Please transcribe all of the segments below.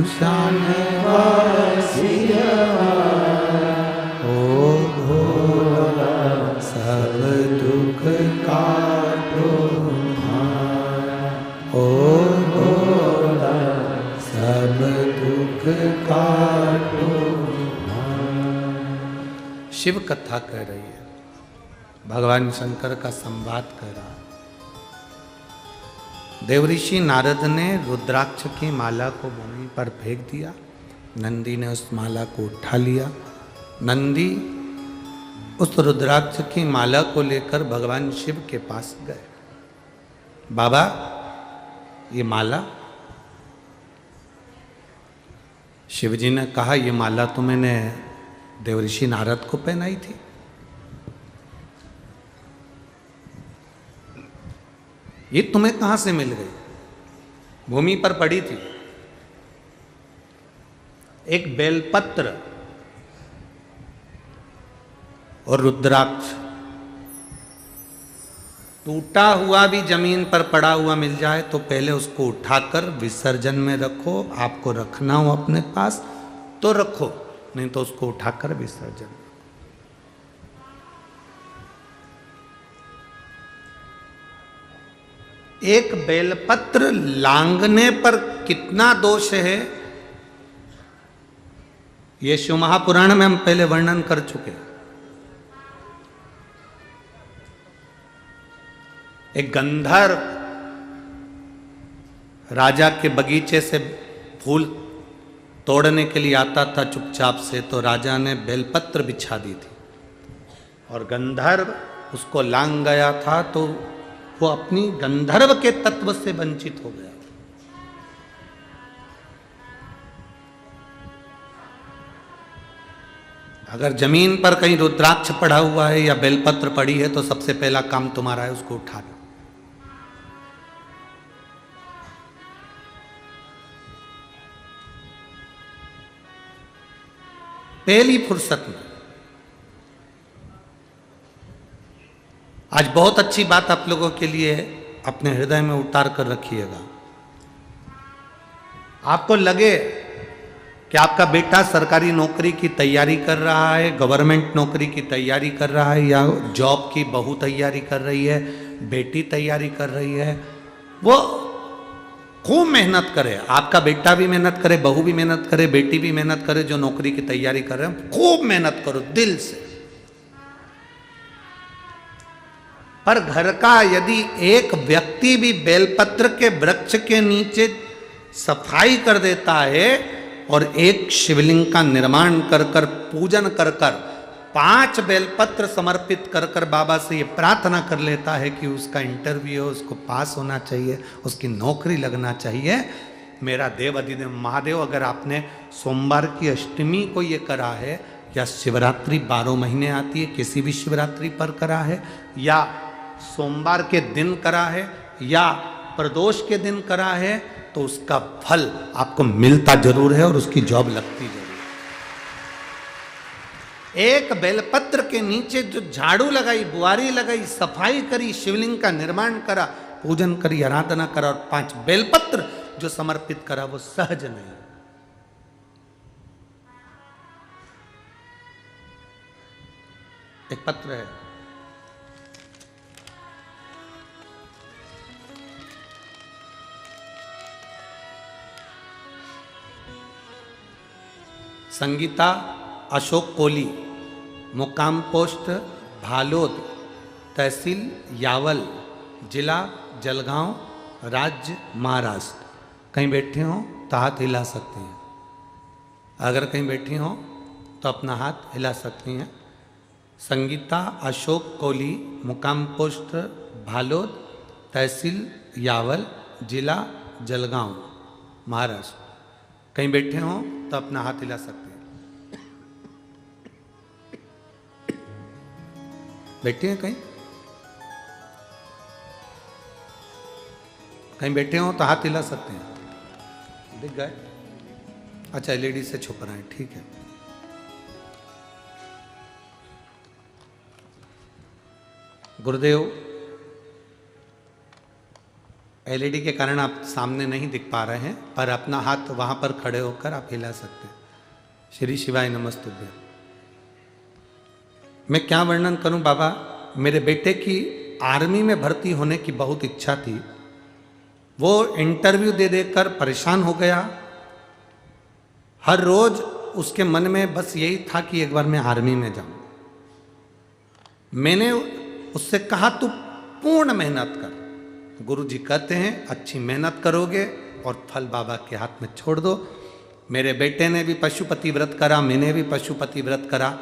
श्मशान वासिया ओ भोला सब दुख काटो भारा। ओ भोला सब दुख काटो भारा। शिव कथा कह रही है, भगवान शंकर का संवाद कर रहा है। देवऋषि नारद ने रुद्राक्ष की माला को भूमि पर फेंक दिया। नंदी ने उस माला को उठा लिया। नंदी उस रुद्राक्ष की माला को लेकर भगवान शिव के पास गए। बाबा, ये माला? शिव जी ने कहा, ये माला तो मैंने देवऋषि नारद को पहनाई थी। ये तुम्हें कहां से मिल गई? भूमि पर पड़ी थी। एक बेलपत्र और रुद्राक्ष टूटा हुआ भी जमीन पर पड़ा हुआ मिल जाए तो पहले उसको उठाकर विसर्जन में रखो। आपको रखना हो अपने पास तो रखो, नहीं तो उसको उठाकर विसर्जन। एक बेलपत्र लांघने पर कितना दोष है, ये शिव महापुराण में हम पहले वर्णन कर चुके। एक गंधर्व राजा के बगीचे से फूल तोड़ने के लिए आता था चुपचाप से, तो राजा ने बेलपत्र बिछा दी थी और गंधर्व उसको लांघ गया था तो वो अपनी गंधर्व के तत्व से वंचित हो गया। अगर जमीन पर कहीं रुद्राक्ष पड़ा हुआ है या बेलपत्र पड़ी है तो सबसे पहला काम तुम्हारा है उसको उठा लो। पहली फुर्सत में। आज बहुत अच्छी बात आप लोगों के लिए अपने हृदय में उतार कर रखिएगा। आपको लगे कि आपका बेटा सरकारी नौकरी की तैयारी कर रहा है, गवर्नमेंट नौकरी की तैयारी कर रहा है, या जॉब की बहू तैयारी कर रही है, बेटी तैयारी कर रही है, वो खूब मेहनत करे। आपका बेटा भी मेहनत करे, बहू भी मेहनत करे, बेटी भी मेहनत करे, जो नौकरी की तैयारी कर रहे हैं, खूब मेहनत करो दिल से। पर घर का यदि एक व्यक्ति भी बेलपत्र के वृक्ष के नीचे सफाई कर देता है और एक शिवलिंग का निर्माण कर कर पूजन कर कर 5 बेलपत्र समर्पित कर कर बाबा से ये प्रार्थना कर लेता है कि उसका इंटरव्यू हो, उसको पास होना चाहिए, उसकी नौकरी लगना चाहिए। मेरा देव अधिदेव महादेव, अगर आपने सोमवार की अष्टमी को ये करा है, या शिवरात्रि 12 महीने आती है, किसी भी शिवरात्रि पर करा है, या सोमवार के दिन करा है, या प्रदोष के दिन करा है, तो उसका फल आपको मिलता जरूर है और उसकी जॉब लगती जरूर। एक बेलपत्र के नीचे जो झाड़ू लगाई, बुआरी लगाई, सफाई करी, शिवलिंग का निर्माण करा, पूजन करी, आराधना करा और 5 बेलपत्र जो समर्पित करा, वो सहज नहीं। एक पत्र है, संगीता अशोक कोली, मुकाम पोस्ट भालोद, तहसील यावल, जिला जलगांव, राज्य महाराष्ट्र। कहीं बैठे हो तो हाथ हिला सकते हैं। अगर कहीं बैठी हो तो अपना हाथ हिला सकती हैं। संगीता अशोक कोली, मुकाम पोस्ट भालोद, तहसील यावल, जिला जलगांव, महाराष्ट्र। कहीं बैठे हो तो अपना हाथ हिला सकते हैं। बैठे हैं कहीं? कहीं बैठे हो तो हाथ हिला सकते हैं। दिख गए? अच्छा, लेडीज से छुप रहे हैं, ठीक है। गुरुदेव एलईडी के कारण आप सामने नहीं दिख पा रहे हैं, पर अपना हाथ वहां पर खड़े होकर आप हिला सकते हैं। श्री शिवाय नमस्तुभ्यं। मैं क्या वर्णन करूं बाबा, मेरे बेटे की आर्मी में भर्ती होने की बहुत इच्छा थी। वो इंटरव्यू दे देकर परेशान हो गया। हर रोज उसके मन में बस यही था कि एक बार मैं आर्मी में जाऊं। मैंने उससे कहा तू पूर्ण मेहनत कर। गुरु जी कहते हैं अच्छी मेहनत करोगे और फल बाबा के हाथ में छोड़ दो। मेरे बेटे ने भी पशुपति व्रत करा, मैंने भी पशुपति व्रत करा।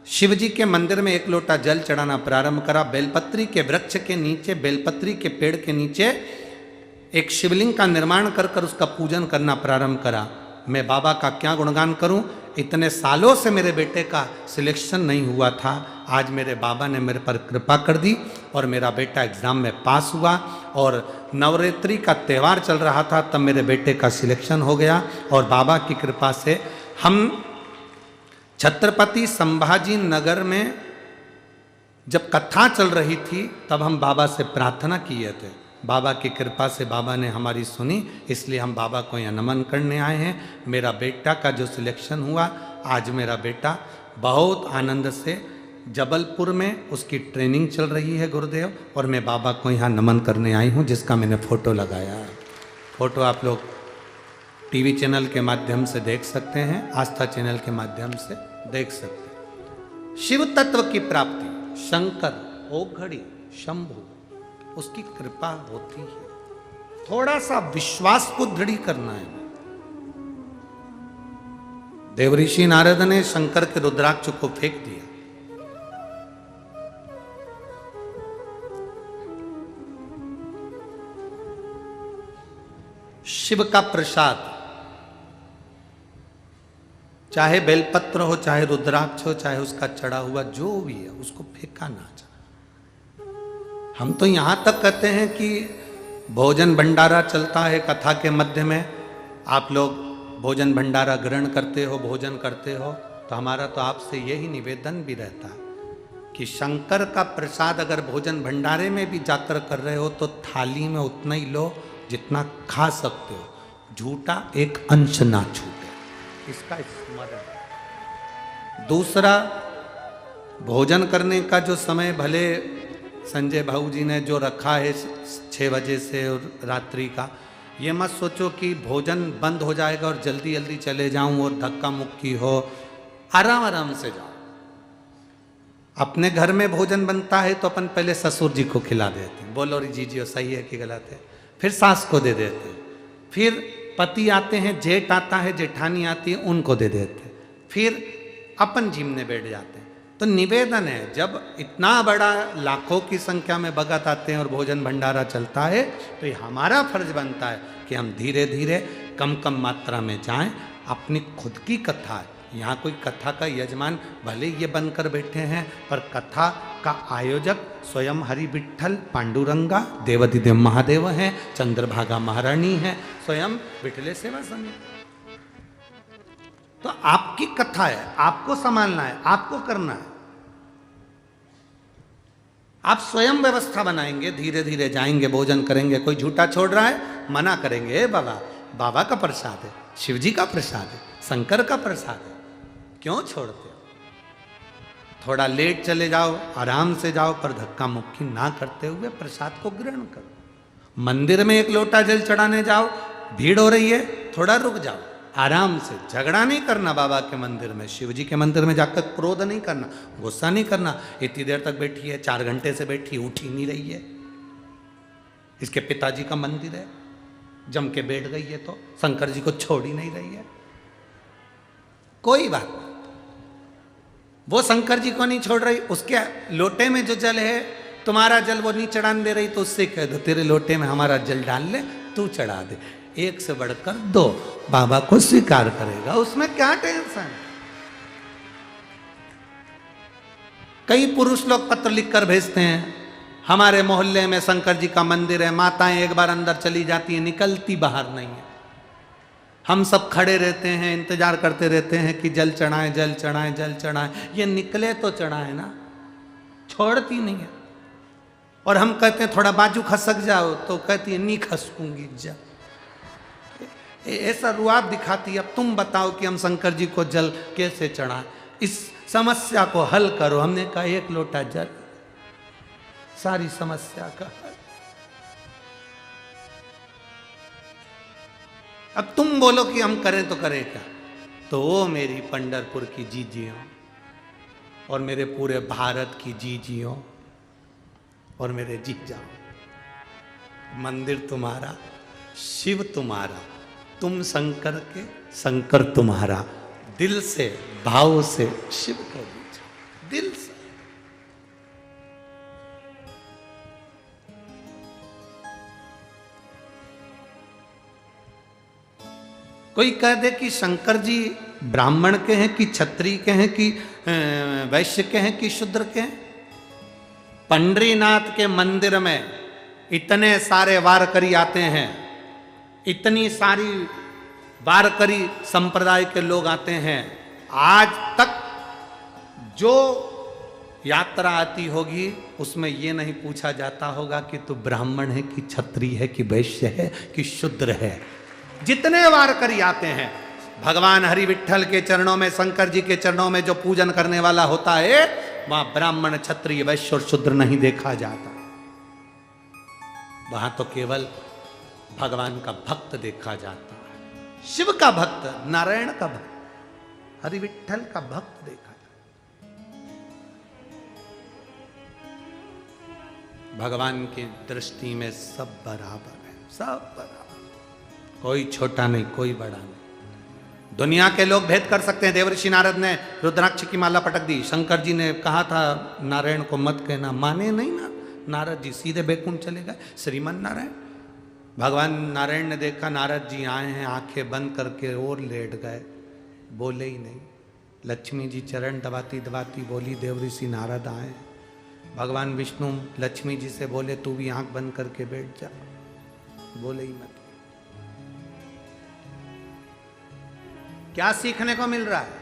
शिव जी के मंदिर में 1 लोटा जल चढ़ाना प्रारंभ करा। बेलपत्री के वृक्ष के नीचे, बेलपत्री के पेड़ के नीचे एक शिवलिंग का निर्माण कर कर उसका पूजन करना प्रारंभ करा। मैं बाबा का क्या गुणगान करूं, इतने सालों से मेरे बेटे का सिलेक्शन नहीं हुआ था। आज मेरे बाबा ने मेरे पर कृपा कर दी और मेरा बेटा एग्ज़ाम में पास हुआ। और नवरात्रि का त्यौहार चल रहा था, तब मेरे बेटे का सिलेक्शन हो गया। और बाबा की कृपा से हम छत्रपति संभाजी नगर में जब कथा चल रही थी, तब हम बाबा से प्रार्थना किए थे। बाबा की कृपा से बाबा ने हमारी सुनी, इसलिए हम बाबा को यहाँ नमन करने आए हैं। मेरा बेटा का जो सिलेक्शन हुआ, आज मेरा बेटा बहुत आनंद से जबलपुर में उसकी ट्रेनिंग चल रही है गुरुदेव, और मैं बाबा को यहाँ नमन करने आई हूँ, जिसका मैंने फ़ोटो लगाया है। फ़ोटो आप लोग टीवी चैनल के माध्यम से देख सकते हैं, आस्था चैनल के माध्यम से देख सकते हैं। शिव तत्व की प्राप्ति, शंकर, ओघड़ी, शंभु, उसकी कृपा होती है। थोड़ा सा विश्वास को दृढ़ करना है। देवऋषि नारद ने शंकर के रुद्राक्ष को फेंक दिया। शिव का प्रसाद, चाहे बेलपत्र हो, चाहे रुद्राक्ष हो, चाहे उसका चढ़ा हुआ जो भी है, उसको फेंका ना जाए। हम तो यहाँ तक कहते हैं कि भोजन भंडारा चलता है कथा के मध्य में, आप लोग भोजन भंडारा ग्रहण करते हो, भोजन करते हो, तो हमारा तो आपसे यही निवेदन भी रहता है कि शंकर का प्रसाद अगर भोजन भंडारे में भी जाकर कर रहे हो तो थाली में उतना ही लो जितना खा सकते हो, झूठा एक अंश ना छूटे, इसका स्मरण। दूसरा, भोजन करने का जो समय भले संजय भाऊ जी ने जो रखा है 6 बजे से और रात्रि का, ये मत सोचो कि भोजन बंद हो जाएगा और जल्दी जल्दी चले जाऊं और धक्का मुक्की हो। आराम आराम से जाओ। अपने घर में भोजन बनता है तो अपन पहले ससुर जी को खिला देते हैं, बोलो रे जीजियो सही है कि गलत है, फिर सास को दे देते हैं, फिर पति आते हैं, जेठ आता है, जेठानी आती है, उनको दे देते हैं, फिर अपन जिमने बैठ जाते हैं। तो निवेदन है, जब इतना बड़ा लाखों की संख्या में भगत आते हैं और भोजन भंडारा चलता है, तो ये हमारा फर्ज बनता है कि हम धीरे धीरे कम कम मात्रा में जाएं। अपनी खुद की कथा है, यहाँ कोई कथा का यजमान भले ये बनकर बैठे हैं, पर कथा का आयोजक स्वयं हरि विठ्ठल पांडुरंगा देवाधिदेव महादेव हैं, चंद्रभागा महारानी है, स्वयं विठले सेवा समिति। तो आपकी कथा है, आपको संभालना है, आपको करना है। आप स्वयं व्यवस्था बनाएंगे, धीरे धीरे जाएंगे, भोजन करेंगे। कोई झूठा छोड़ रहा है, मना करेंगे, ए बाबा, बाबा का प्रसाद है, शिव जी का प्रसाद है, शंकर का प्रसाद है, क्यों छोड़ते हो? थोड़ा लेट चले जाओ, आराम से जाओ, पर धक्का मुक्की ना करते हुए प्रसाद को ग्रहण करो। मंदिर में 1 लोटा जल चढ़ाने जाओ, भीड़ हो रही है, थोड़ा रुक जाओ, आराम से। झगड़ा नहीं करना बाबा के मंदिर में, शिव जी के मंदिर में जाकर क्रोध नहीं करना, गुस्सा नहीं करना। इतनी देर तक बैठी है, 4 घंटे से बैठी, उठ ही नहीं रही है। इसके पिताजी का मंदिर है, जम के बैठ गई है, तो शंकर जी को छोड़ ही नहीं रही है। कोई बात नहीं, वो शंकर जी को नहीं छोड़ रही, उसके लोटे में जो जल है, तुम्हारा जल वो नहीं चढ़ाने दे रही, तो उससे कह दो तेरे लोटे में हमारा जल डाल ले, तू चढ़ा दे। 1 से बढ़कर 2 बाबा को स्वीकार करेगा, उसमें क्या टेंशन। कई पुरुष लोग पत्र लिखकर भेजते हैं, हमारे मोहल्ले में शंकर जी का मंदिर है, माताएं एक बार अंदर चली जाती हैं, निकलती बाहर नहीं है। हम सब खड़े रहते हैं, इंतजार करते रहते हैं कि जल चढ़ाएं, जल चढ़ाएं, जल चढ़ाएं। ये निकले तो चढ़ाएं ना, छोड़ती नहीं है। और हम कहते हैं थोड़ा बाजू खसक जाओ, तो कहती है नहीं खसकूंगी जा। ऐसा रुआब दिखाती है। अब तुम बताओ कि हम शंकर जी को जल कैसे चढ़ाएं, इस समस्या को हल करो। हमने कहा 1 लोटा जल, सारी समस्या का हल। अब तुम बोलो कि हम करें तो करें क्या? तो वो मेरी पंढरपुर की जीजियों और मेरे पूरे भारत की जीजियों और मेरे जीजाओं, मंदिर तुम्हारा, शिव तुम्हारा, तुम शंकर के, शंकर तुम्हारा। दिल से, भाव से शिव को दीजिए, दिल से। कोई कह दे कि शंकर जी ब्राह्मण के हैं कि क्षत्रिय के हैं कि वैश्य के हैं कि शूद्र के हैं। पंडरीनाथ के मंदिर में इतने सारे वारकरी आते हैं, इतनी सारी वारकरी संप्रदाय के लोग आते हैं। आज तक जो यात्रा आती होगी उसमें ये नहीं पूछा जाता होगा कि तू ब्राह्मण है कि क्षत्रिय है कि वैश्य है कि शूद्र है। जितने वारकरी आते हैं, भगवान हरि विठ्ठल के चरणों में, शंकर जी के चरणों में जो पूजन करने वाला होता है, वहां ब्राह्मण, क्षत्रिय, वैश्य और शूद्र नहीं देखा जाता। वहां तो केवल भगवान का भक्त देखा जाता है, शिव का भक्त, नारायण का भक्त, हरि विठ्ठल का भक्त देखा जाता है। भगवान की दृष्टि में सब बराबर है, सब बराबर, कोई छोटा नहीं, कोई बड़ा नहीं। दुनिया के लोग भेद कर सकते हैं। देवर्षि नारद ने रुद्राक्ष की माला पटक दी। शंकर जी ने कहा था नारायण को मत कहना, माने नहीं ना नारद जी, सीधे बैकुंठ चले गए श्रीमन नारायण। भगवान नारायण ने देखा नारद जी आए हैं, आंखें बंद करके और लेट गए, बोले ही नहीं। लक्ष्मी जी चरण दबाती दबाती बोली देवर्षि नारद आए। भगवान विष्णु लक्ष्मी जी से बोले तू भी आंख बंद करके बैठ जा, बोले ही मत। क्या सीखने को मिल रहा है?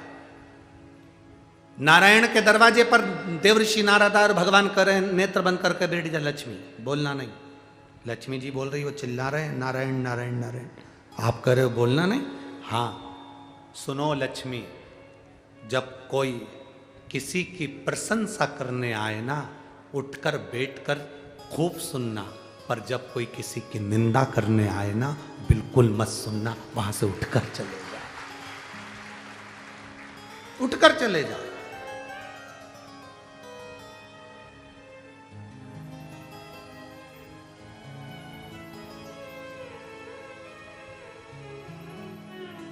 नारायण के दरवाजे पर देवर्षि नारद और भगवान करे नेत्र बंद करके बैठ जा, लक्ष्मी बोलना नहीं। लक्ष्मी जी बोल रही, वो चिल्ला रहे हैं नारायण नारायण नारायण, आप कह रहे हो बोलना नहीं। हाँ सुनो लक्ष्मी, जब कोई किसी की प्रशंसा करने आए ना, उठकर बैठकर खूब सुनना, पर जब कोई किसी की निंदा करने आए ना, बिल्कुल मत सुनना, वहां से उठकर चले जाओ, उठकर चले जाओ।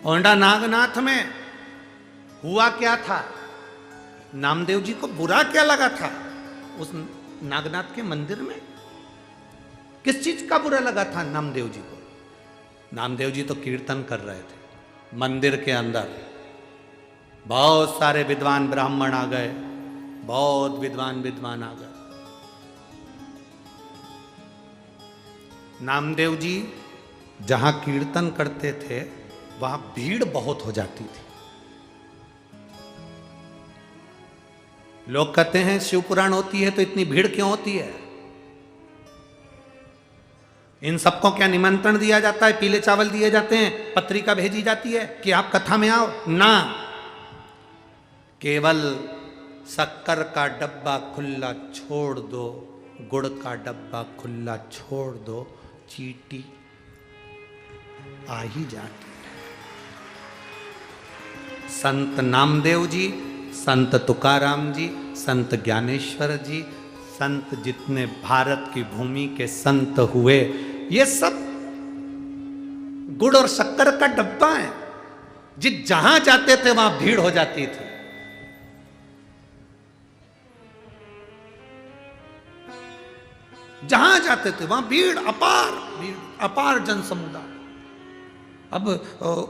औंडा नागनाथ में हुआ क्या था? नामदेव जी को बुरा क्या लगा था उस नागनाथ के मंदिर में? किस चीज का बुरा लगा था नामदेव जी को? नामदेव जी तो कीर्तन कर रहे थे मंदिर के अंदर। बहुत सारे विद्वान ब्राह्मण आ गए, बहुत विद्वान आ गए। नामदेव जी जहां कीर्तन करते थे वहां भीड़ बहुत हो जाती थी। लोग कहते हैं शिव पुराण होती है तो इतनी भीड़ क्यों होती है? इन सबको क्या निमंत्रण दिया जाता है? पीले चावल दिए जाते हैं, पत्रिका भेजी जाती है कि आप कथा में आओ? ना, केवल शक्कर का डब्बा खुला छोड़ दो, गुड़ का डब्बा खुला छोड़ दो, चींटी आ ही जाती है। संत नामदेव जी, संत तुकाराम जी, संत ज्ञानेश्वर जी, संत जितने भारत की भूमि के संत हुए, ये सब गुड़ और शक्कर का डब्बा है। जहां जाते थे वहां भीड़ हो जाती थी। जहां जाते थे वहां भीड़, अपार जन समुदाय। अब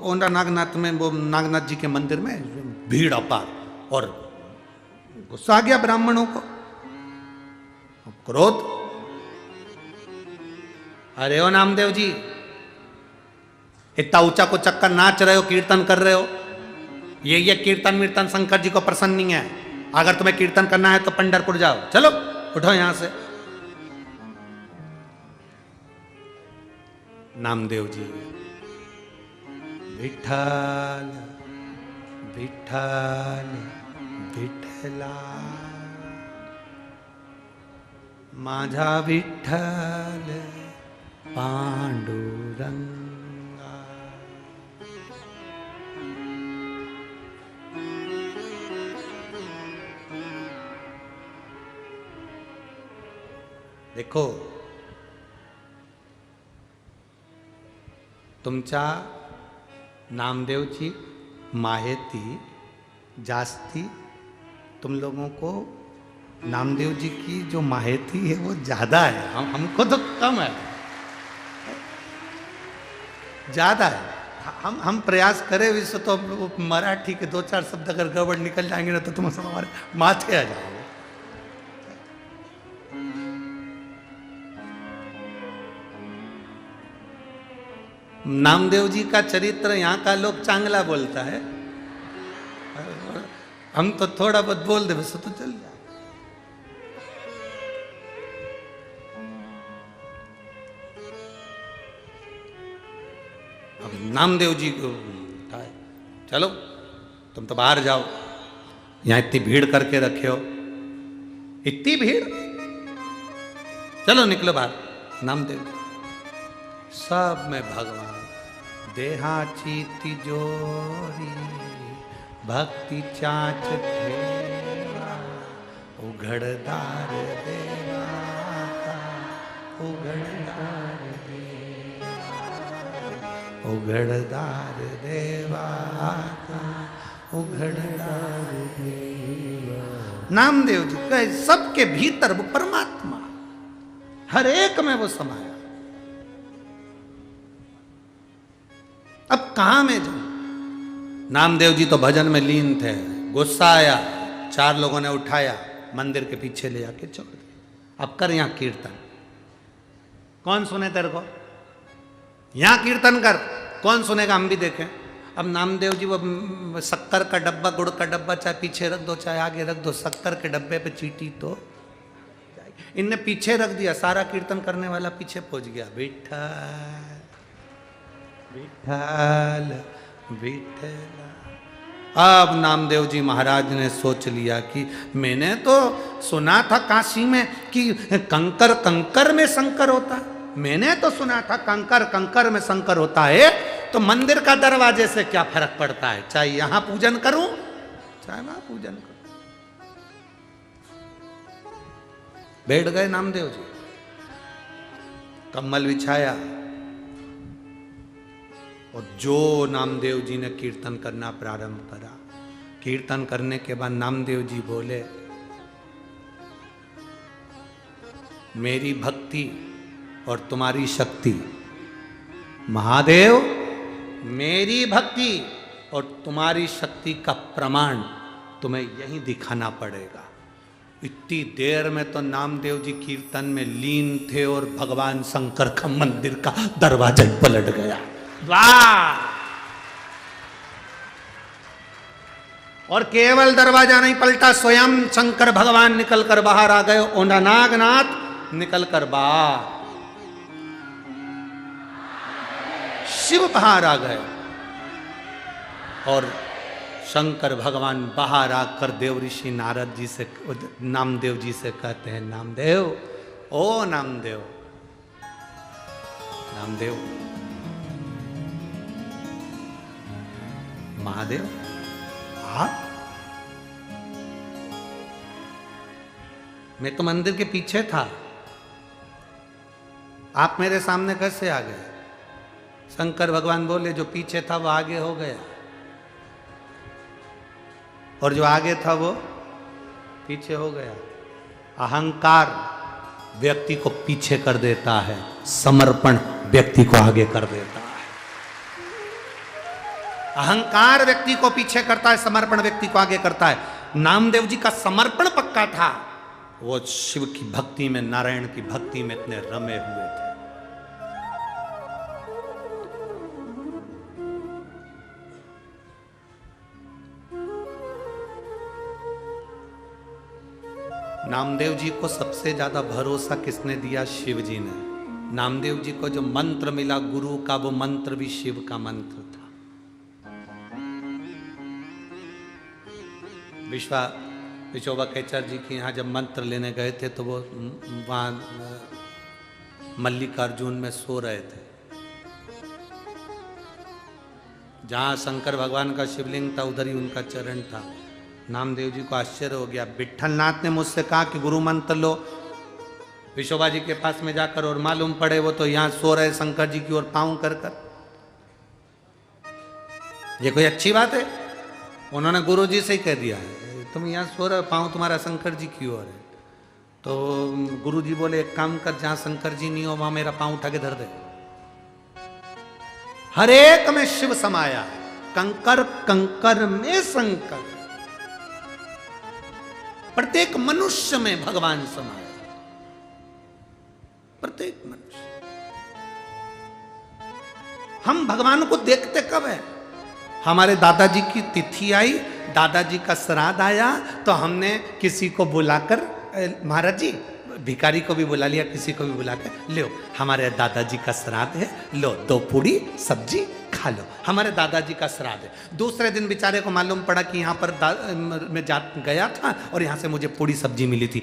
ओंडा नागनाथ में, वो नागनाथ जी के मंदिर में भीड़ अपार, और गुस्सा आ गया ब्राह्मणों को, क्रोध। अरे ओ नामदेव जी, इतना ऊंचा को चक्कर नाच रहे हो, कीर्तन कर रहे हो, ये कीर्तन वीर्तन शंकर जी को पसंद नहीं है। अगर तुम्हें कीर्तन करना है तो पंढरपुर जाओ, चलो उठो यहां से। नामदेव जी, विठ्ठल विठ्ठल विठ्ठला, माझा विठ्ठल पांडुरंगा। देखो, तुमच्या नामदेवची माहिती जास्ती, तुम लोगों को नामदेव जी की जो माहिती है वो ज्यादा है, हमको तो कम है, ज्यादा है। हम प्रयास करें विश्व तो मराठी के 2-4 शब्द अगर गड़बड़ निकल जाएंगे ना तो तुम सब हमारे माथे आ जाओगे। नामदेव जी का चरित्र यहाँ का लोग चांगला बोलता है, हम तो थोड़ा बहुत बोल दे बस तो चल जाए। अब नामदेव जी को चलो तुम तो बाहर जाओ, यहाँ इतनी भीड़ करके रखे हो, इतनी भीड़, चलो निकलो बाहर। नामदेव सब में भगवान, देहाची तिजोरी भक्ति चाच ठेवा, उघड़दार देवा का, उघड़दार देवा, उघड़दार देवा का, उघड़दार देवा। नामदेव जी कहे सबके भीतर वो परमात्मा, हर एक में वो समाया। अब कहां में जाऊं? नामदेव जी तो भजन में लीन थे, गुस्सा आया, 4 लोगों ने उठाया, मंदिर के पीछे ले जाके छोड़ दिया। अब कर यहां कीर्तन, कौन सुने तेरे को? यहां कीर्तन कर, कौन सुनेगा? हम भी देखें। अब नामदेव जी वो शक्कर का डब्बा, गुड़ का डब्बा चाहे पीछे रख दो चाहे आगे रख दो, शक्कर के डब्बे पे चीटी तो इनने पीछे रख दिया, सारा कीर्तन करने वाला पीछे पहुंच गया। विठ्ठल विठ्ठल विठ्ठला। अब नामदेव जी महाराज ने सोच लिया कि मैंने तो सुना था काशी में कि कंकर कंकर में शंकर होता, मैंने तो सुना था कंकर कंकर में शंकर होता है, तो मंदिर का दरवाजे से क्या फर्क पड़ता है, चाहे यहां पूजन करूं चाहे वहां पूजन करूं। बैठ गए नामदेव जी, कम्बल बिछाया, और जो नामदेव जी ने कीर्तन करना प्रारंभ करा। कीर्तन करने के बाद नामदेव जी बोले, मेरी भक्ति और तुम्हारी शक्ति, महादेव मेरी भक्ति और तुम्हारी शक्ति का प्रमाण तुम्हें यहीं दिखाना पड़ेगा। इतनी देर में तो नामदेव जी कीर्तन में लीन थे और भगवान शंकर का मंदिर का दरवाजा पलट गया। वाह! और केवल दरवाजा नहीं पलटा, स्वयं शंकर भगवान निकलकर बाहर आ गए, और नागनाथ निकलकर बाहर, शिव बाहर आ गए, और शंकर भगवान बाहर आकर देव ऋषि नारद जी से, नामदेव जी से कहते हैं, नामदेव, ओ नामदेव, नामदेव, महादेव आप? मैं तो मंदिर के पीछे था, आप मेरे सामने कैसे आ गए? शंकर भगवान बोले, जो पीछे था वो आगे हो गया, और जो आगे था वो पीछे हो गया। अहंकार व्यक्ति को पीछे कर देता है, समर्पण व्यक्ति को आगे कर देता है। अहंकार व्यक्ति को पीछे करता है, समर्पण व्यक्ति को आगे करता है। नामदेव जी का समर्पण पक्का था, वो शिव की भक्ति में, नारायण की भक्ति में इतने रमे हुए थे। नामदेव जी को सबसे ज्यादा भरोसा किसने दिया? शिव जी ने। नामदेव जी को जो मंत्र मिला गुरु का, वो मंत्र भी शिव का मंत्र था। विश्वोबा कैचर जी के यहाँ जब मंत्र लेने गए थे तो वो वहाँ मल्लिकार्जुन में सो रहे थे। जहाँ शंकर भगवान का शिवलिंग था उधर ही उनका चरण था। नामदेव जी को आश्चर्य हो गया। विट्ठलनाथ ने मुझसे कहा कि गुरु मंत्र लो विश्वोबा जी के पास में जाकर, और मालूम पड़े वो तो यहाँ सो रहे शंकर जी की ओर पाँव कर कर। ये कोई अच्छी बात है? उन्होंने गुरु जी से ही कह दिया है तुम यहाँ सो रहे, पाँव तुम्हारा शंकर जी की ओर है। तो गुरु जी बोले एक काम कर, जहाँ शंकर जी नहीं हो वहां मेरा पाँव उठा के धर दे। हर एक में शिव समाया है, कंकर कंकर में शंकर, प्रत्येक मनुष्य में भगवान समाया, प्रत्येक मनुष्य। हम भगवान को देखते कब है? हमारे दादाजी की तिथि आई, दादाजी का श्राद्ध आया तो हमने किसी को बुलाकर, महाराज जी भिखारी को भी बुला लिया, किसी को भी बुला कर, लो हमारे दादाजी का श्राद्ध है, लो 2 पूड़ी सब्जी खा लो, हमारे दादाजी का श्राद्ध है। दूसरे दिन बेचारे को मालूम पड़ा कि यहाँ पर मैं गया था और यहाँ से मुझे पूड़ी सब्जी मिली थी।